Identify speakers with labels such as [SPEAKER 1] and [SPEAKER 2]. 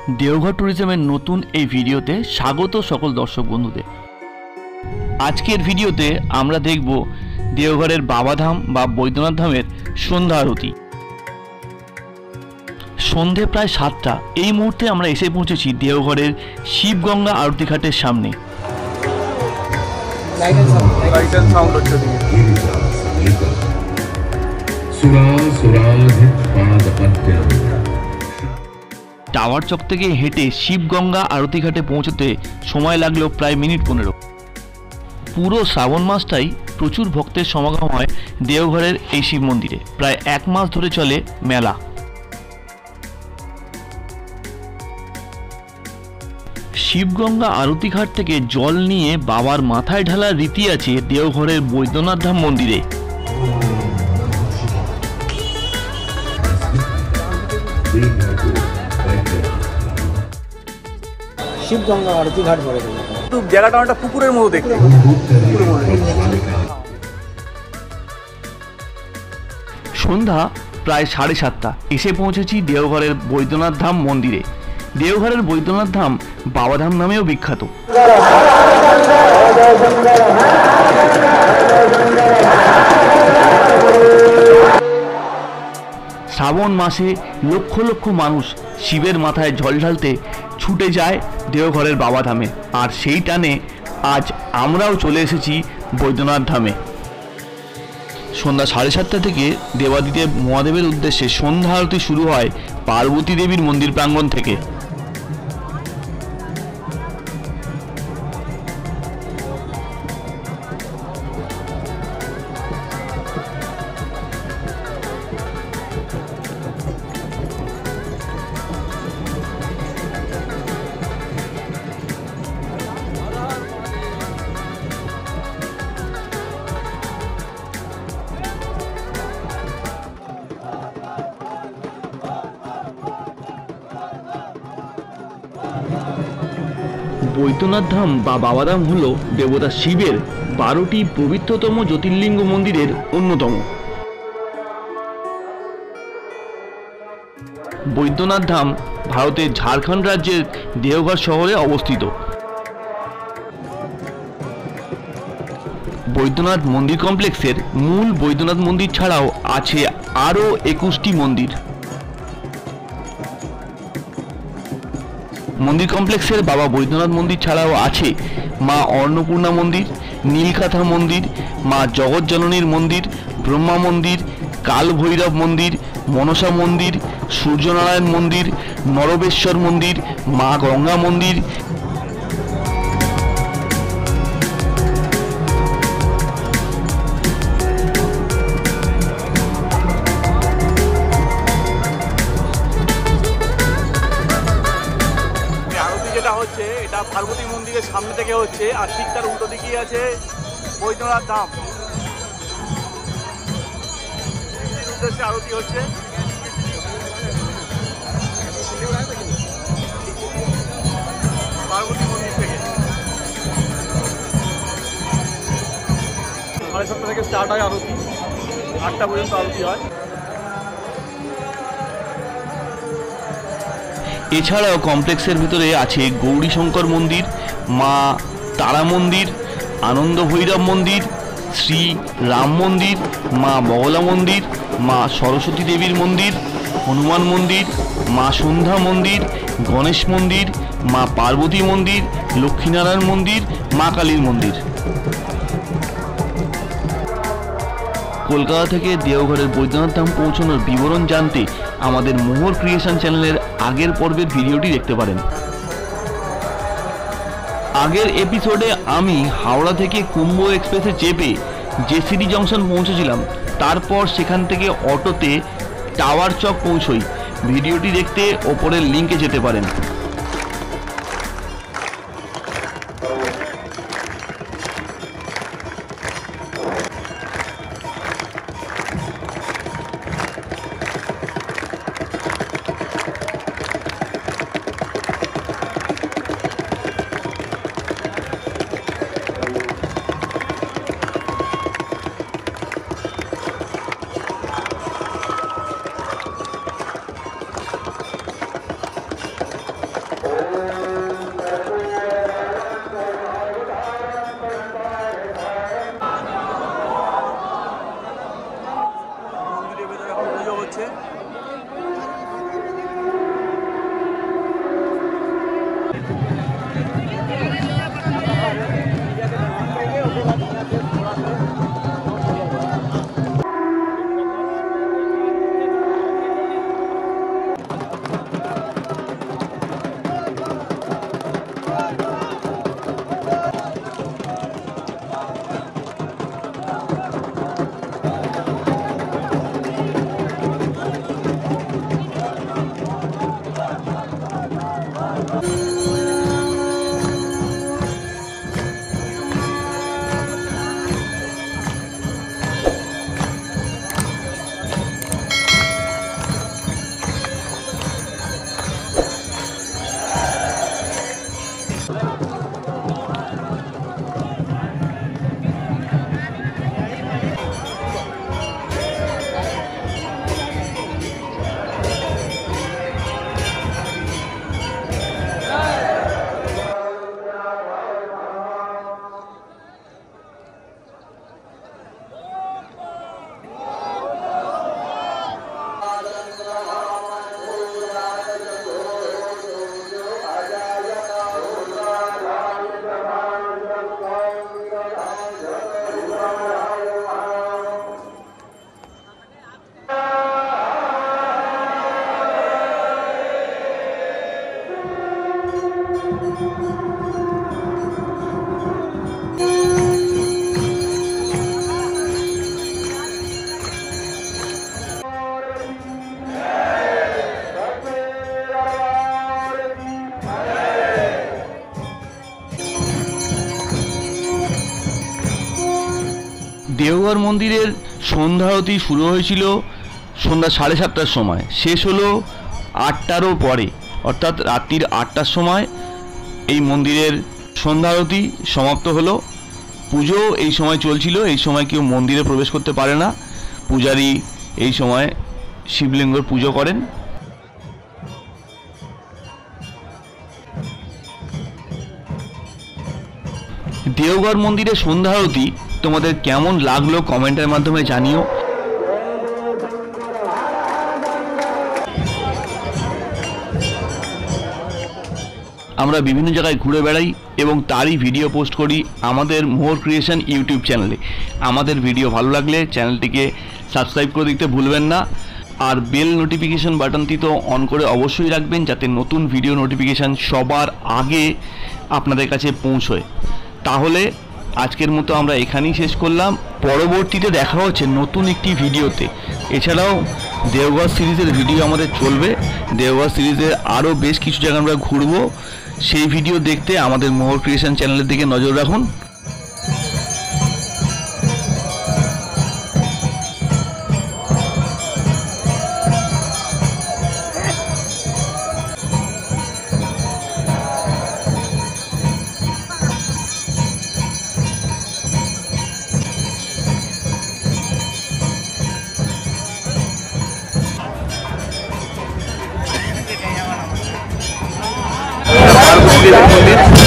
[SPEAKER 1] দেওঘর ট্যুরিজমের নতুন এই ভিডিওতে স্বাগত সকল দর্শক বন্ধুদের। আজকের ভিডিওতে আমরা দেখব দেওঘরের বাবাধাম বা বৈদ্যনাথ ধামের সন্ধ্যা আরতি। সন্ধে প্রায় 7টা। এই মুহূর্তে আমরা এসে পৌঁছেছি দেওঘরের শিবগঙ্গা আরতি ঘাটের সামনে। টাওয়ার চক থেকে হেঁটে শিবগঙ্গা আরতি ঘাটে পৌঁছতে সময় লাগলো প্রায় মিনিট 15। পুরো শ্রাবণ মাসটাই প্রচুর ভক্তের সমাগম হয় দেওঘরের এই শিব মন্দিরে। প্রায় 1 মাস ধরে চলে মেলা। শিবগঙ্গা আরতি ঘাট থেকে জল নিয়ে বাবার মাথায় ঢালার রীতি আছে দেওঘরের বৈদ্যনাথ ধাম মন্দিরে।
[SPEAKER 2] শিবগঙ্গা আরতি ঘাট বলে
[SPEAKER 3] জায়গাটা একটা পুকুরের মতো দেখতে।
[SPEAKER 1] সন্ধ্যা প্রায় 7:30। এসে পৌঁছেছি দেওঘরের বৈদ্যনাথ ধাম মন্দিরে। দেওঘরের বৈদ্যনাথ ধাম বাবাধাম নামেও বিখ্যাত। শ্রাবণ মাসে লক্ষ লক্ষ মানুষ শিবের মাথায় জল ঢালতে ছুটে যায় দেওঘরের বাবাধামে। আর সেই টানে আজ আমরাও চলে এসেছি বৈদ্যনাথ ধামে। সন্ধ্যা 7:30 থেকে দেবাদিদেব মহাদেবের উদ্দেশ্যে সন্ধ্যা আরতি শুরু হয় পার্বতী দেবীর মন্দির প্রাঙ্গণ থেকে। বৈদ্যনাথ ধাম বা বাবাধাম হল দেবতা শিবের 12টি পবিত্রতম জ্যোতির্লিঙ্গ মন্দিরের অন্যতম। বৈদ্যনাথ ধাম ভারতের ঝাড়খণ্ড রাজ্যের দেওঘর শহরে অবস্থিত। বৈদ্যনাথ মন্দির কমপ্লেক্সের মূল বৈদ্যনাথ মন্দির ছাড়াও আছে আরও 21টি মন্দির। মন্দির কমপ্লেক্সের বাবা বৈদ্যনাথ মন্দির ছাড়াও আছে মা অন্নপূর্ণা মন্দির, নীলকাথা মন্দির, মা জগৎজননীর মন্দির, ব্রহ্মা মন্দির, কাল ভৈরব মন্দির, মনসা মন্দির, সূর্যনারায়ণ মন্দির, নরবেশ্বর মন্দির, মা গঙ্গা মন্দির।
[SPEAKER 3] হচ্ছে এটা পার্বতী মন্দিরের সামনে থেকে হচ্ছে, আর ঠিক তার উল্টো দিকেই আছে বৈদ্যনাথ ধাম। উদ্দেশ্যে আরতি হচ্ছে। পার্বতী মন্দির থেকে 7:30 থেকে স্টার্ট হয় আরতি, 8টা পর্যন্ত আরতি হয়।
[SPEAKER 1] এছাড়াও কমপ্লেক্সের ভিতরে আছে গৌরীশঙ্কর মন্দির, মা তারা মন্দির, আনন্দ ভৈরব মন্দির, শ্রী রাম মন্দির, মা বগলা মন্দির, মা সরস্বতী দেবীর মন্দির, হনুমান মন্দির, মা সন্ধ্যা মন্দির, গণেশ মন্দির, মা পার্বতী মন্দির, লক্ষ্মীনারায়ণ মন্দির, মা কালীর মন্দির। কলকাতা থেকে দেওঘরের বৈদ্যনাথ ধাম পৌঁছানোর বিবরণ জানতে আমাদের মোহর ক্রিয়েশন চ্যানেলের আগের পর্বের ভিডিওটি দেখতে পারেন। আগের এপিসোডে আমি হাওড়া থেকে কুম্ভ এক্সপ্রেসে চেপে জেসিডি জংশন পৌঁছেছিলাম। তারপর সেখান থেকে অটোতে টাওয়ার চক পৌঁছই। ভিডিওটি দেখতে ওপরের লিঙ্কে যেতে পারেন। দেওঘর মন্দিরের সন্ধ্যা আরতি শুরু হয়েছিল সন্ধ্যা 7:30টার সময়, শেষ হলো 8টারও পরে, অর্থাৎ রাত্রির 8টার সময় এই মন্দিরের সন্ধ্যা আরতি সমাপ্ত হলো। পুজো এই সময় চলছিল। এই সময় কেউ মন্দিরে প্রবেশ করতে পারে না। পূজারী এই সময় শিবলিঙ্গর পুজো করেন। দেওঘর মন্দিরে সন্ধ্যা আরতি তোমাদের কেমন লাগলো কমেন্টের মাধ্যমে জানিও। আমরা বিভিন্ন জায়গায় ঘুরে বেড়াই এবং তারই ভিডিও পোস্ট করি আমাদের মোহর ক্রিয়েশন ইউটিউব চ্যানেলে। আমাদের ভিডিও ভালো লাগলে চ্যানেলটিকে সাবস্ক্রাইব করে দিতে ভুলবেন না, আর বেল নোটিফিকেশন বাটনটি তো অন করে অবশ্যই রাখবেন, যাতে নতুন ভিডিও নোটিফিকেশান সবার আগে আপনাদের কাছে পৌঁছয়। তাহলে আজকের মতো আমরা এখানেই শেষ করলাম। পরবর্তীতে দেখা হচ্ছে নতুন একটি ভিডিওতে। এছাড়াও দেওঘর সিরিজের ভিডিও আমাদের চলবে। দেওঘর সিরিজের আরও বেশ কিছু জায়গা আমরা ঘুরবো। সেই ভিডিও দেখতে আমাদের মোহর ক্রিয়েশন চ্যানেলের দিকে নজর রাখুন। মন্দির